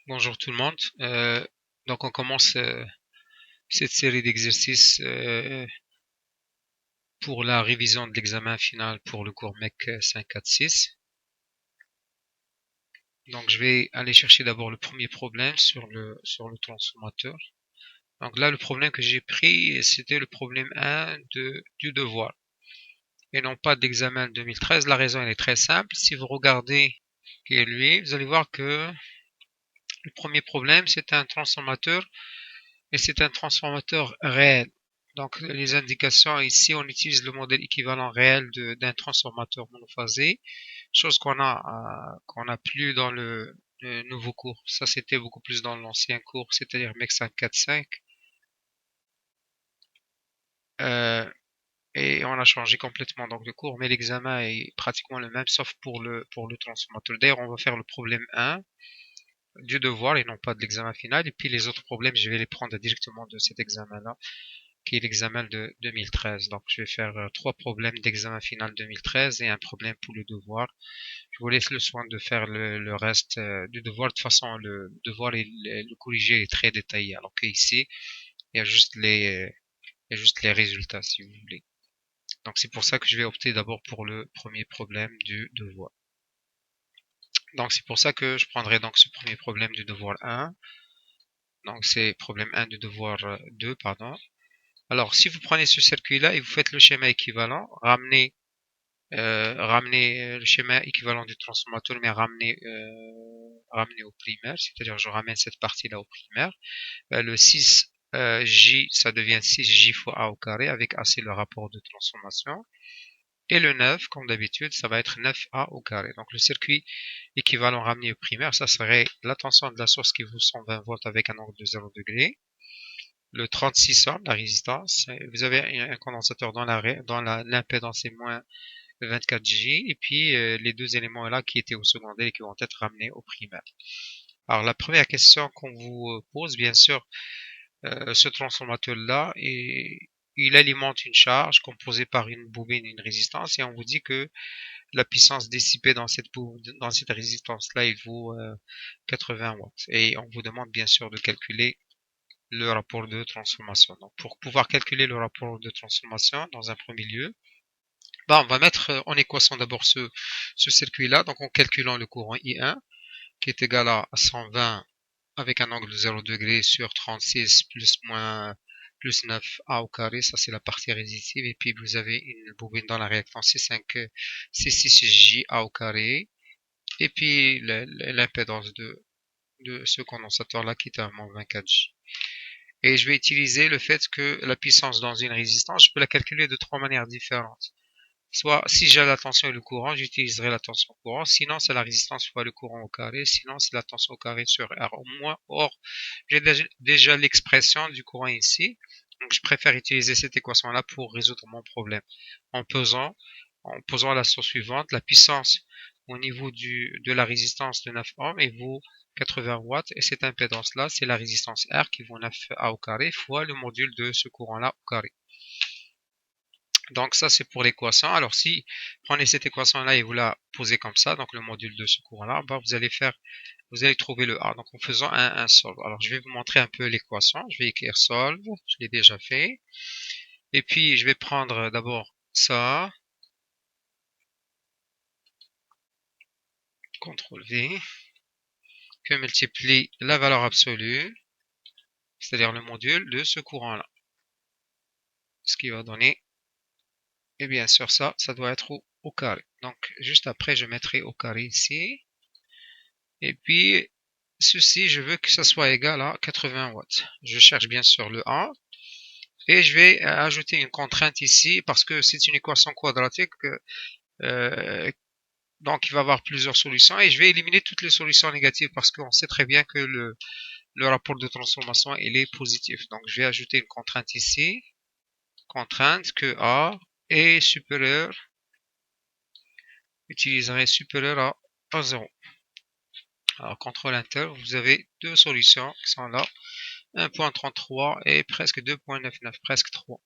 Bonjour tout le monde. Donc on commence cette série d'exercices pour la révision de l'examen final pour le cours MEC 546. Donc je vais aller chercher d'abord le premier problème sur le transformateur. Donc là le problème que j'ai pris c'était le problème 1 du devoir et non pas de l'examen 2013. La raison elle est très simple. Si vous regardez qui est lui, vous allez voir que le premier problème c'est un transformateur et c'est un transformateur réel. Donc les indications ici, on utilise le modèle équivalent réel d'un transformateur monophasé, chose qu'on a plus dans le nouveau cours. Ça c'était beaucoup plus dans l'ancien cours, c'est-à-dire MEC 545. Euh, et on a changé complètement donc le cours, mais l'examen est pratiquement le même, sauf pour le transformateur. D'ailleurs, on va faire le problème 1 du devoir et non pas de l'examen final. Et puis les autres problèmes, je vais les prendre directement de cet examen-là, qui est l'examen de 2013. Donc, je vais faire trois problèmes d'examen final 2013 et un problème pour le devoir. Je vous laisse le soin de faire le reste du devoir. De toute façon, le devoir et le corrigé est très détaillé. Alors qu'ici, il y a juste les résultats, si vous voulez. Donc, c'est pour ça que je vais opter d'abord pour le premier problème du devoir. Donc, c'est pour ça que je prendrai donc ce premier problème du devoir 1. Donc, c'est problème 1 du devoir 2, pardon. Alors, si vous prenez ce circuit-là et vous faites le schéma équivalent, ramener le schéma équivalent du transformateur, mais ramener au primaire, c'est-à-dire je ramène cette partie-là au primaire. Le 6 J, ça devient 6J fois A au carré, avec A c'est le rapport de transformation. Et le 9, comme d'habitude, ça va être 9A au carré. Donc le circuit équivalent ramené au primaire, ça serait la tension de la source qui vaut 120 volts avec un angle de 0 degré. Le 36 ohm, la résistance. Vous avez un condensateur dans l'impédance est moins 24J, et puis les deux éléments là qui étaient au secondaire et qui vont être ramenés au primaire. Alors la première question qu'on vous pose, bien sûr, ce transformateur-là, il alimente une charge composée par une bobine et une résistance, et on vous dit que la puissance dissipée dans cette résistance-là, il vaut 80 watts. Et on vous demande bien sûr de calculer le rapport de transformation. Donc pour pouvoir calculer le rapport de transformation dans un premier lieu, on va mettre en équation d'abord ce circuit-là, donc en calculant le courant I1 qui est égal à 120 avec un angle de 0 degré sur 36 plus 9 A au carré, ça c'est la partie résistive, et puis vous avez une bobine dans la réactance C6J A au carré, et puis l'impédance de ce condensateur-là qui est à moins 24J. Et je vais utiliser le fait que la puissance dans une résistance, je peux la calculer de trois manières différentes. Soit, si j'ai la tension et le courant, j'utiliserai la tension courant. Sinon, c'est la résistance fois le courant au carré. Sinon, c'est la tension au carré sur R. Or, j'ai déjà l'expression du courant ici. Donc, je préfère utiliser cette équation-là pour résoudre mon problème. En pesant, la source suivante, la puissance au niveau de la résistance de 9 ohms et vaut 80 watts. Et cette impédance-là, c'est la résistance R qui vaut 9A au carré fois le module de ce courant-là au carré. Donc ça c'est pour l'équation. Alors si prenez cette équation là et vous la posez comme ça, donc le module de ce courant là, vous allez trouver le A. Donc en faisant un solve. Alors je vais vous montrer un peu l'équation. Je vais écrire solve, je l'ai déjà fait. Et puis je vais prendre d'abord ça, CTRL V, que multiplie la valeur absolue, c'est-à-dire le module de ce courant là. Ce qui va donner, et bien sûr ça doit être au carré. Donc juste après je mettrai au carré ici. Et puis, ceci, je veux que ça soit égal à 80 watts. Je cherche bien sûr le A. Et je vais ajouter une contrainte ici parce que c'est une équation quadratique. Euh, donc, il va y avoir plusieurs solutions. Et je vais éliminer toutes les solutions négatives parce qu'on sait très bien que le rapport de transformation, il est positif. Donc, je vais ajouter une contrainte ici. Contrainte que A est supérieur, utiliserait supérieur à 0. Alors, CTRL Enter, vous avez deux solutions qui sont là. 1.33 et presque 2.99, presque 3.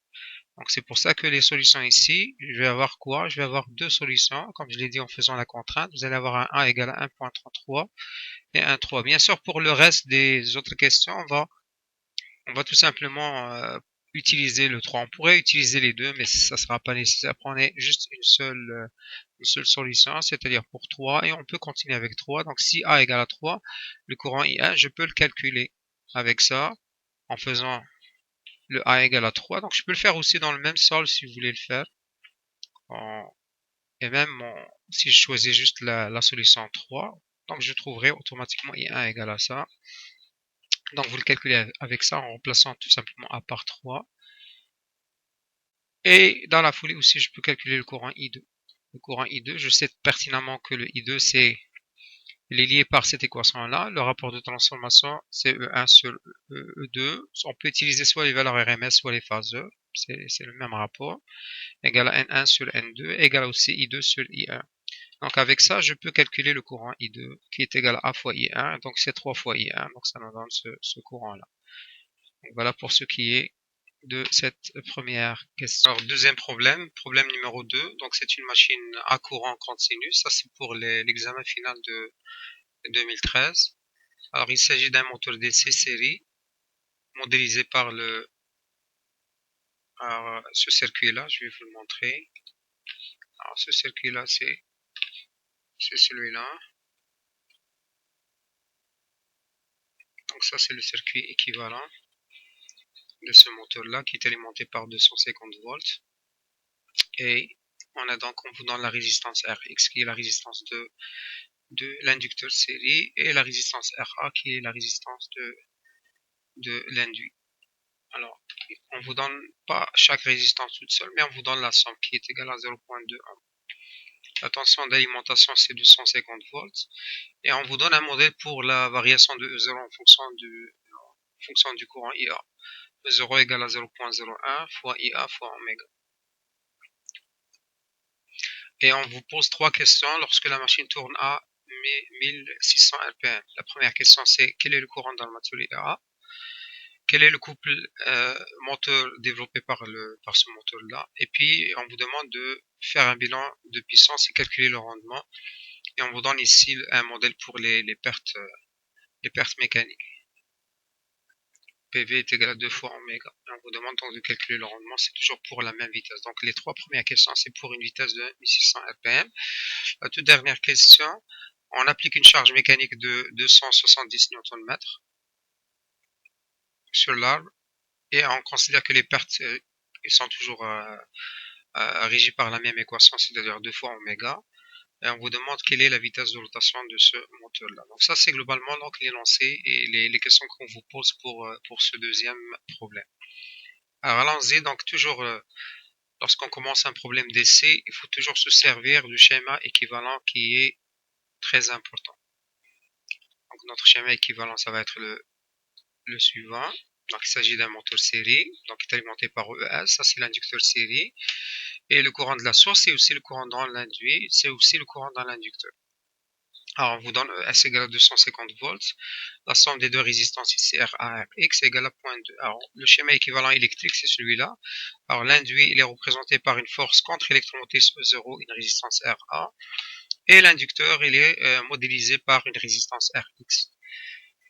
Donc c'est pour ça que les solutions ici, je vais avoir quoi? Je vais avoir deux solutions, comme je l'ai dit en faisant la contrainte. Vous allez avoir un A égale à 1.33 et un 3. Bien sûr, pour le reste des autres questions, on va tout simplement utiliser le 3. On pourrait utiliser les deux, mais ça ne sera pas nécessaire. Prenez juste une seule solution, c'est-à-dire pour 3, et on peut continuer avec 3. Donc si A égale à 3, le courant I1, je peux le calculer avec ça, en faisant le A égale à 3. Donc je peux le faire aussi dans le même sol si vous voulez le faire. Et même si je choisis juste la solution 3, donc je trouverai automatiquement I1 égale à ça. Donc vous le calculez avec ça en remplaçant tout simplement A par 3. Et dans la foulée aussi, je peux calculer le courant I2. Le courant I2, je sais pertinemment que le I2, il est lié par cette équation-là. Le rapport de transformation, c'est E1 sur E2. On peut utiliser soit les valeurs RMS, soit les phaseurs. C'est le même rapport. Égal à N1 sur N2, égal aussi I2 sur I1. Donc avec ça, je peux calculer le courant I2, qui est égal à A fois I1. Donc c'est 3 fois I1. Donc ça nous donne ce courant-là. Donc voilà pour ce qui est de cette première question. Alors deuxième problème, problème numéro 2. Donc c'est une machine à courant continu. Ça c'est pour l'examen final de 2013. Alors il s'agit d'un moteur DC série modélisé par ce circuit-là. Je vais vous le montrer. Alors ce circuit-là c'est celui-là. Donc ça c'est le circuit équivalent de ce moteur-là qui est alimenté par 250 volts. Et on a donc, on vous donne la résistance Rx qui est la résistance de l'inducteur série et la résistance Ra qui est la résistance de l'induit. Alors, on vous donne pas chaque résistance toute seule, mais on vous donne la somme qui est égale à 0.2 ohm. La tension d'alimentation c'est 250 volts et on vous donne un modèle pour la variation de E0 en fonction du courant IA. E0 égale à 0.01 fois IA fois oméga. Et on vous pose trois questions lorsque la machine tourne à 1600 RPM. La première question c'est quel est le courant dans le matériau IA? Quel est le couple moteur développé par ce moteur-là? Et puis on vous demande de faire un bilan de puissance et calculer le rendement. Et on vous donne ici un modèle pour les pertes mécaniques. PV est égal à 2 fois oméga. Et on vous demande donc de calculer le rendement, c'est toujours pour la même vitesse. Donc les trois premières questions, c'est pour une vitesse de 1600 RPM. La toute dernière question, on applique une charge mécanique de 270 Nm sur l'arbre et on considère que les pertes sont toujours régies par la même équation, c'est-à-dire 2 fois oméga. Et on vous demande quelle est la vitesse de rotation de ce moteur-là. Donc ça, c'est globalement donc les lancers et les questions qu'on vous pose pour ce deuxième problème. Alors allons-y, donc toujours lorsqu'on commence un problème d'essai, il faut toujours se servir du schéma équivalent qui est très important. Donc notre schéma équivalent, ça va être le suivant. Donc il s'agit d'un moteur série, donc qui est alimenté par ES, ça c'est l'inducteur série. Et le courant de la source, c'est aussi le courant dans l'induit, c'est aussi le courant dans l'inducteur. Alors on vous donne ES égale à 250 volts. La somme des deux résistances ici RA RX égale à 0.2. Alors le schéma équivalent électrique c'est celui-là. Alors l'induit il est représenté par une force contre-électromotrice E0, une résistance RA. Et l'inducteur il est modélisé par une résistance RX.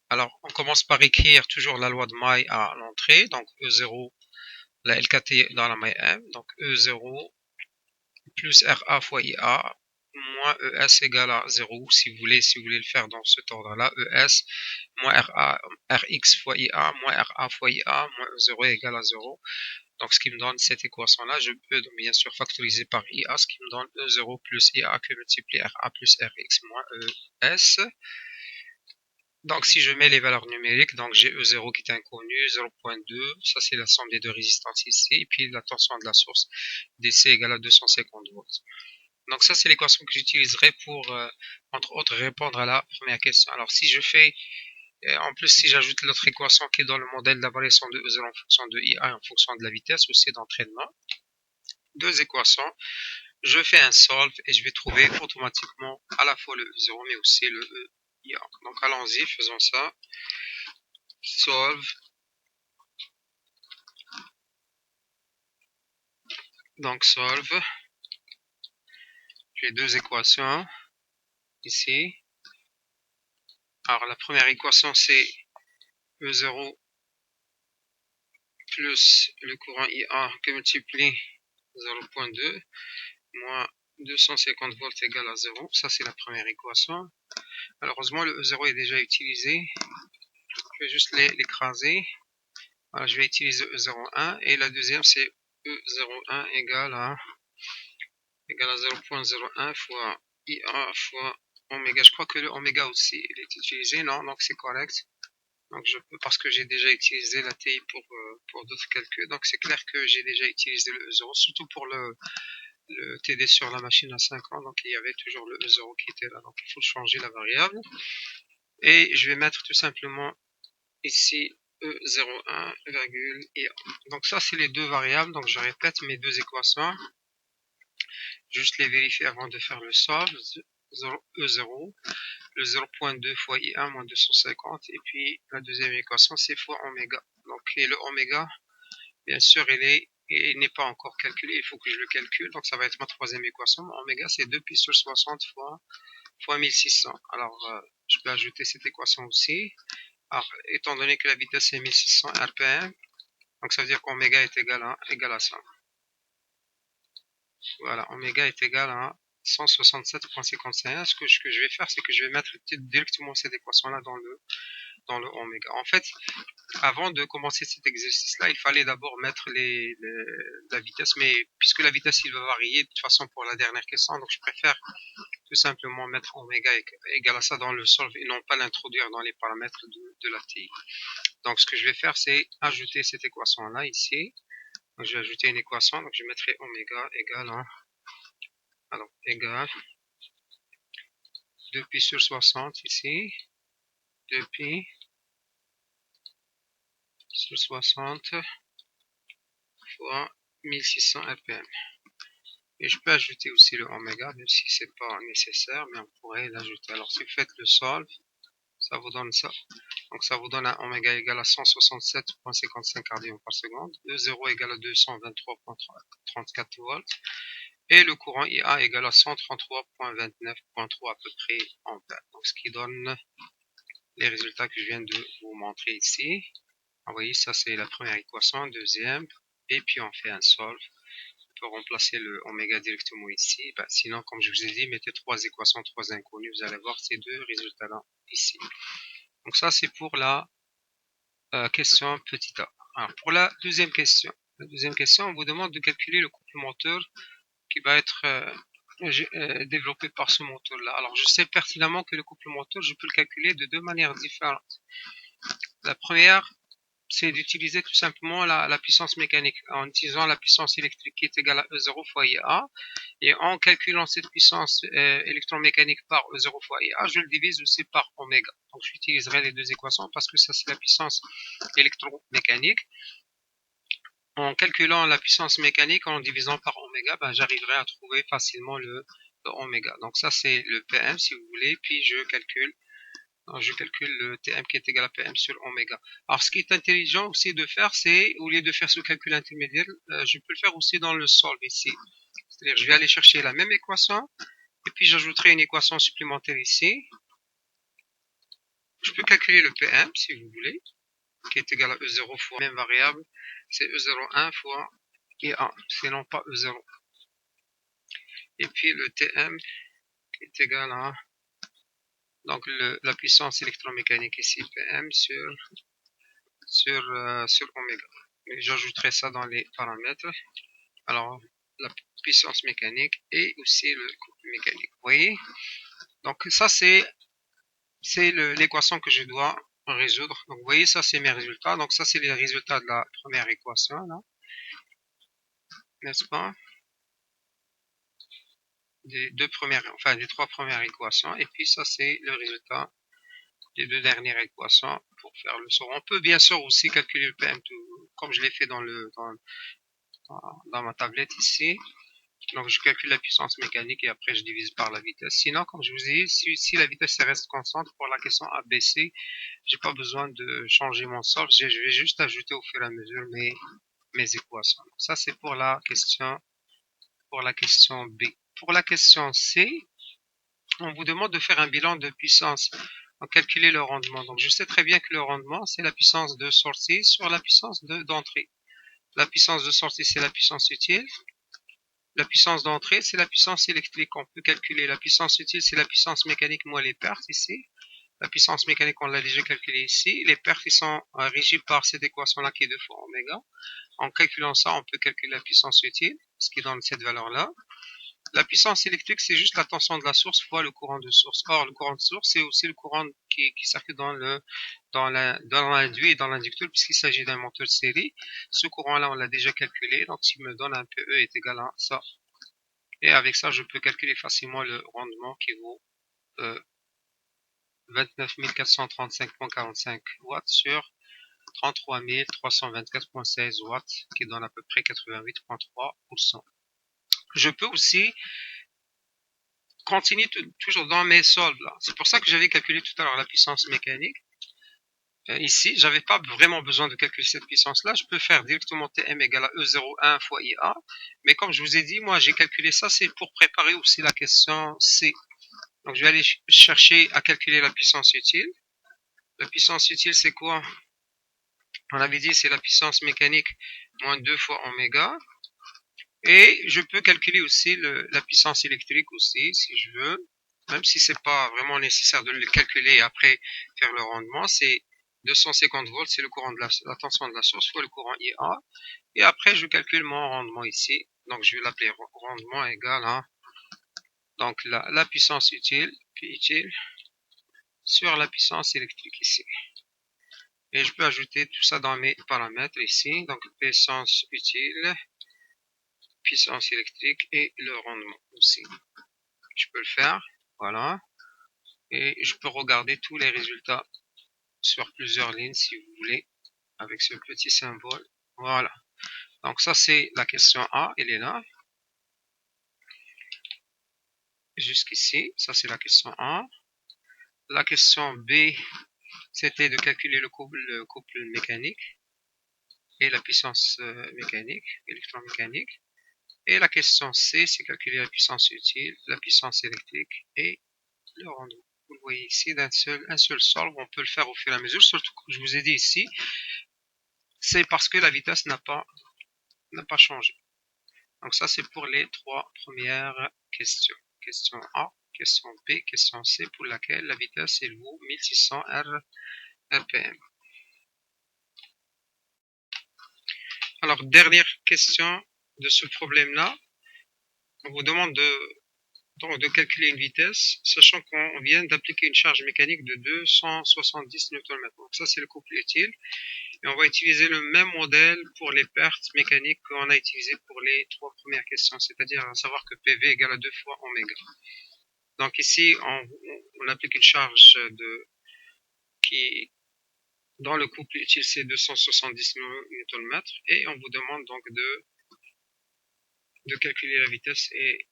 Alors on commence par écrire toujours la loi de Maille à l'entrée. Donc E0, la LKT dans la maille M. Donc E0 plus RA fois IA moins ES égale à 0 si vous voulez le faire dans cet ordre-là. ES moins RX fois IA moins RA fois IA moins E0 égale à 0. Donc ce qui me donne cette équation-là, je peux donc bien sûr factoriser par IA, ce qui me donne E0 plus IA que multiplie RA plus RX moins ES. Donc si je mets les valeurs numériques, donc j'ai E0 qui est inconnu, 0.2, ça c'est la somme des deux résistances ici, et puis la tension de la source DC égale à 250 volts. Donc ça c'est l'équation que j'utiliserai pour, entre autres, répondre à la première question. Alors si je fais, en plus si j'ajoute l'autre équation qui est dans le modèle de la variation de E0 en fonction de IA et en fonction de la vitesse aussi d'entraînement, deux équations, je fais un solve et je vais trouver automatiquement à la fois le E0 mais aussi le IA. Donc allons-y, faisons ça. Solve. Donc solve, j'ai deux équations ici. Alors la première équation c'est E0 plus le courant IA qui multiplie 0.2 moins 250 volts égale à 0. Ça c'est la première équation. Malheureusement le E0 est déjà utilisé. Je vais juste l'écraser. Voilà, je vais utiliser E01 et la deuxième c'est E01 égale à 0.01 fois IA fois oméga. Je crois que le oméga aussi il est utilisé. Non, donc c'est correct. Donc je peux, parce que j'ai déjà utilisé la TI pour d'autres calculs. Donc c'est clair que j'ai déjà utilisé le E0, surtout pour le TD sur la machine à 5 ans. Donc il y avait toujours le E0 qui était là. Donc il faut changer la variable. Et je vais mettre tout simplement ici E01, IA. Donc ça c'est les deux variables. Donc je répète mes deux équations. Juste les vérifier avant de faire le solve. E0, le 0.2 fois I1 moins 250, et puis la deuxième équation c'est fois oméga. Donc et le oméga, bien sûr, il n'est pas encore calculé, il faut que je le calcule, donc ça va être ma troisième équation. Oméga c'est 2 pi sur 60 fois 1600. Alors je peux ajouter cette équation aussi. Alors étant donné que la vitesse est 1600 rpm, donc ça veut dire qu'oméga est égal à ça. Voilà, oméga est égal à 167.51. Ce que je vais faire, c'est que je vais mettre directement cette équation-là dans le oméga. En fait, avant de commencer cet exercice-là, il fallait d'abord mettre la vitesse, mais puisque la vitesse, il va varier de toute façon pour la dernière question, donc je préfère tout simplement mettre oméga égal à ça dans le solve et non pas l'introduire dans les paramètres de la TI. Donc, ce que je vais faire, c'est ajouter cette équation-là ici. Donc, je vais ajouter une équation, donc je mettrai oméga égal à, alors, égal 2 pi sur 60 ici, 2 pi sur 60 fois 1600 rpm. Et je peux ajouter aussi le oméga, même si c'est pas nécessaire, mais on pourrait l'ajouter. Alors si vous faites le solve, ça vous donne ça. Donc ça vous donne un oméga égal à 167.55 radians par seconde, E0 égal à 223.34 volts, et le courant IA égal à 133.29.3 à peu près ampères. Donc ce qui donne les résultats que je viens de vous montrer ici. Vous voyez, ça c'est la première équation, deuxième, et puis on fait un solve. On peut remplacer le oméga directement ici. Sinon, comme je vous ai dit, mettez trois équations, trois inconnues, vous allez voir ces deux résultats-là ici. Donc ça c'est pour la question petit a. Alors pour la deuxième question, on vous demande de calculer le couple moteur qui va être développé par ce moteur-là. Alors je sais pertinemment que le couple moteur, je peux le calculer de deux manières différentes. La première, c'est d'utiliser tout simplement la puissance mécanique en utilisant la puissance électrique qui est égale à E0 fois IA, et en calculant cette puissance électromécanique par E0 fois IA, je le divise aussi par oméga. Donc j'utiliserai les deux équations parce que ça c'est la puissance électromécanique. En calculant la puissance mécanique en divisant par oméga, j'arriverai à trouver facilement le oméga. Donc ça c'est le PM si vous voulez, puis je calcule le Tm qui est égal à Pm sur oméga. Alors, ce qui est intelligent aussi de faire, c'est, au lieu de faire ce calcul intermédiaire, je peux le faire aussi dans le solve ici. C'est-à-dire, je vais aller chercher la même équation, et puis j'ajouterai une équation supplémentaire ici. Je peux calculer le Pm, si vous voulez, qui est égal à E0 fois la même variable, c'est E01 fois IA, c'est non pas E0. Et puis le Tm qui est égal à, donc la puissance électromécanique ici, Pm sur oméga. Et j'ajouterai ça dans les paramètres. Alors, la puissance mécanique et aussi le couple mécanique. Vous voyez? Donc, ça, c'est l'équation que je dois résoudre. Donc, vous voyez, ça, c'est mes résultats. Donc, ça, c'est les résultats de la première équation, là. N'est-ce pas? Des trois premières équations. Et puis, ça, c'est le résultat des deux dernières équations pour faire le sort. On peut bien sûr aussi calculer le PM, comme je l'ai fait dans ma tablette ici. Donc je calcule la puissance mécanique et après je divise par la vitesse. Sinon, comme je vous ai dit, si la vitesse reste constante pour la question ABC, j'ai pas besoin de changer mon solve. Je vais juste ajouter au fur et à mesure mes équations. Donc ça c'est pour la question pour la question B. Pour la question C, on vous demande de faire un bilan de puissance. Donc, calculer le rendement. Donc, je sais très bien que le rendement, c'est la puissance de sortie sur la puissance d'entrée. La puissance de sortie, c'est la puissance utile. La puissance d'entrée, c'est la puissance électrique. On peut calculer la puissance utile, c'est la puissance mécanique moins les pertes ici. La puissance mécanique, on l'a déjà calculée ici. Les pertes, ils sont régies par cette équation-là qui est 2 fois oméga. En calculant ça, on peut calculer la puissance utile, ce qui donne cette valeur-là. La puissance électrique, c'est juste la tension de la source fois le courant de source. Or, le courant de source, c'est aussi le courant qui circule dans l'induit et dans l'inducteur, puisqu'il s'agit d'un moteur de série. Ce courant-là, on l'a déjà calculé, donc s'il me donne un PE est égal à ça. Et avec ça, je peux calculer facilement le rendement qui vaut 29 435,45 watts sur 33 324,16 watts, qui donne à peu près 88,3%. Je peux aussi continuer toujours dans mes solves là. C'est pour ça que j'avais calculé tout à l'heure la puissance mécanique. Ici, j'avais pas vraiment besoin de calculer cette puissance-là. Je peux faire directement Tm égale à E01 fois IA. Mais comme je vous ai dit, moi, j'ai calculé ça, c'est pour préparer aussi la question C. Donc, je vais aller chercher à calculer la puissance utile. La puissance utile, c'est quoi? On avait dit, c'est la puissance mécanique moins 2 fois oméga. Et je peux calculer aussi la puissance électrique aussi, si je veux. Même si c'est pas vraiment nécessaire de le calculer et après faire le rendement, c'est 250 volts, c'est le courant de la tension de la source fois le courant IA. Et après, je calcule mon rendement ici. Donc, je vais l'appeler rendement égal à donc la puissance utile, P utile, sur la puissance électrique ici. Et je peux ajouter tout ça dans mes paramètres ici. Donc, puissance utile, puissance électrique et le rendement aussi. Je peux le faire. Voilà. Et je peux regarder tous les résultats sur plusieurs lignes si vous voulez, avec ce petit symbole. Voilà. Donc ça c'est la question A, elle est là. Jusqu'ici, ça c'est la question A. La question B, c'était de calculer le couple mécanique et la puissance mécanique, électromécanique. Et la question C, c'est calculer la puissance utile, la puissance électrique et le rendement. Vous le voyez ici, un seul solve, on peut le faire au fur et à mesure, surtout que je vous ai dit ici, c'est parce que la vitesse n'a pas changé. Donc ça, c'est pour les 3 premières questions. Question A, question B, question C, pour laquelle la vitesse est vaut 1600 RPM. Alors, dernière question de ce problème-là. On vous demande de calculer une vitesse, sachant qu'on vient d'appliquer une charge mécanique de 270 Nm. Donc ça, c'est le couple utile. Et on va utiliser le même modèle pour les pertes mécaniques qu'on a utilisé pour les 3 premières questions, c'est-à-dire à savoir que PV égale à 2 fois oméga. Donc ici, on applique une charge qui, dans le couple utile, c'est 270 Nm, et on vous demande donc de calculer la vitesse et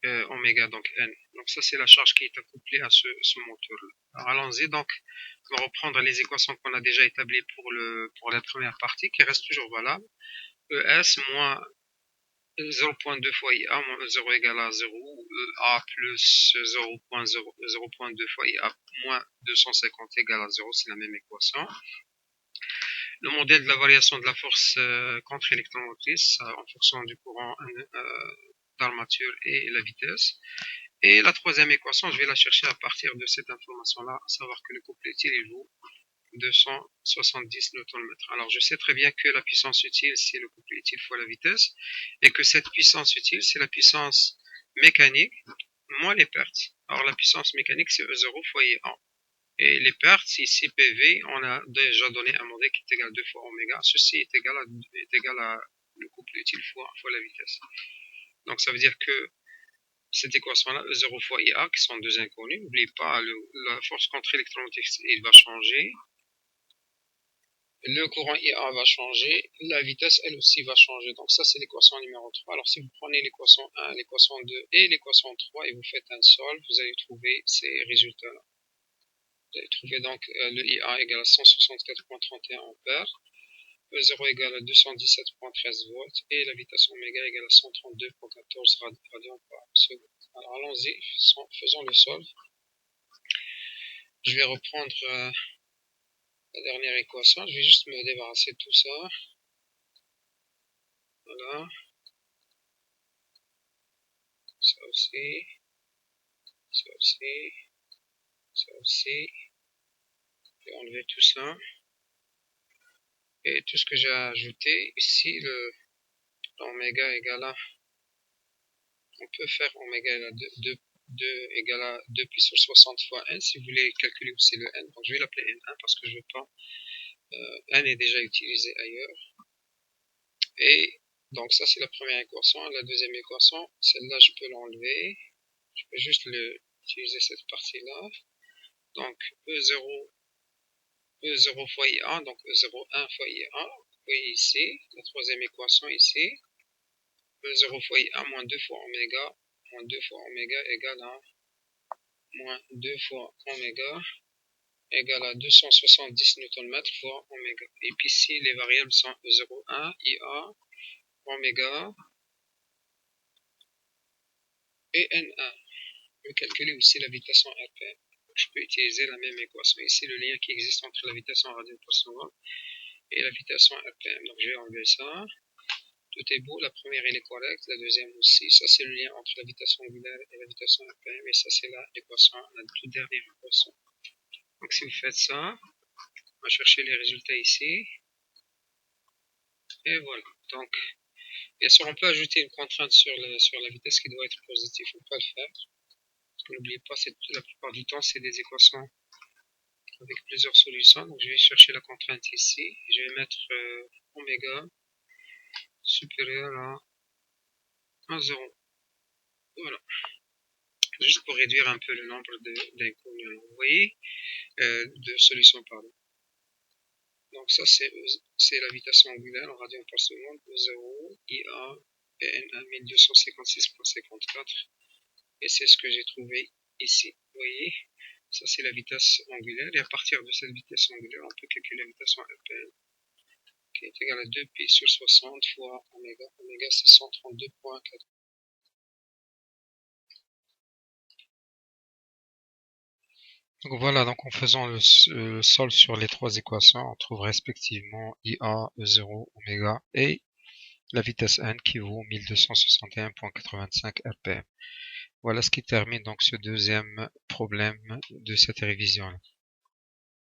oméga, donc N. Donc ça, c'est la charge qui est accouplée à ce moteur-là. Alors allons-y, donc on va reprendre les équations qu'on a déjà établies pour la première partie, qui reste toujours valable. ES moins 0.2 fois IA moins E0 égale à 0, EA plus 0.2 fois IA moins 250 égale à 0, c'est la même équation. Le modèle de la variation de la force contre-électromotrice en fonction du courant d'armature et la vitesse. Et la troisième équation, je vais la chercher à partir de cette information-là, à savoir que le couple utile il vaut 270 Nm. Alors je sais très bien que la puissance utile, c'est le couple utile fois la vitesse, et que cette puissance utile, c'est la puissance mécanique moins les pertes. Alors la puissance mécanique, c'est E0 fois IA. Et les pertes, ici PV, on a déjà donné un modèle qui est égal à 2 fois oméga. Ceci est égal à le couple utile fois la vitesse. Donc ça veut dire que cette équation-là, E0 fois IA, qui sont deux inconnus, n'oubliez pas, la force contre-électromotrice, il va changer. Le courant IA va changer, la vitesse elle aussi va changer. Donc ça c'est l'équation numéro 3. Alors si vous prenez l'équation 1, l'équation 2 et l'équation 3 et vous faites un solve, vous allez trouver ces résultats-là. Vous allez trouver donc le IA égale à 164,31 ampères. E0 égale à 217.13 volts et la vitesse oméga égale à 132.14 radians par seconde. Alors allons-y, faisons le solve. Je vais reprendre la dernière équation, je vais juste me débarrasser de tout ça. Voilà. Ça aussi. Ça aussi. Ça aussi. Je vais enlever tout ça. Et tout ce que j'ai ajouté ici, l'oméga égale à, on peut faire oméga égale à 2 égale à 2 puissance 60 fois n si vous voulez calculer aussi le n. Donc je vais l'appeler n1 parce que je veux pas, n est déjà utilisé ailleurs. Et donc ça c'est la première équation. La deuxième équation, celle-là je peux l'enlever. Je peux juste utiliser cette partie-là. Donc E0 fois IA, donc E0 1 fois IA. Vous voyez ici, la troisième équation ici. E0 fois IA moins 2 fois oméga, moins 2 fois oméga égale à moins 2 fois oméga égale à 270 Nm fois oméga. Et puis ici, les variables sont E0, 1, IA, oméga et N1. Je peux calculer aussi la vitesse en RPM. Je peux utiliser la même équation ici, le lien qui existe entre la vitesse en radians par seconde et la vitesse en RPM. Donc je vais enlever ça. Tout est beau, la première elle est correcte, la deuxième aussi. Ça c'est le lien entre la vitesse angulaire et la vitesse en RPM. Et ça c'est l'équation, la toute dernière équation. Donc si vous faites ça, on va chercher les résultats ici. Et voilà. Donc, bien sûr, on peut ajouter une contrainte sur la vitesse qui doit être positive. On peut le faire. N'oubliez pas, la plupart du temps, c'est des équations avec plusieurs solutions. Donc, je vais chercher la contrainte ici. Je vais mettre oméga supérieur à 0. Voilà. Juste pour réduire un peu le nombre d'inconnues. Vous voyez, de solutions, pardon. Donc, ça, c'est la vitesse angulaire en radians par seconde. 0, IA, PN1 1256.54. Et c'est ce que j'ai trouvé ici. Vous voyez, ça c'est la vitesse angulaire. Et à partir de cette vitesse angulaire, on peut calculer la vitesse en RPM, qui est égale à 2pi sur 60 fois oméga. Oméga c'est 132.4. Donc voilà, donc en faisant le solde sur les trois équations, on trouve respectivement IA, E0, oméga et la vitesse n qui vaut 1261.85 RPM. Voilà ce qui termine donc ce deuxième problème de cette révision-là.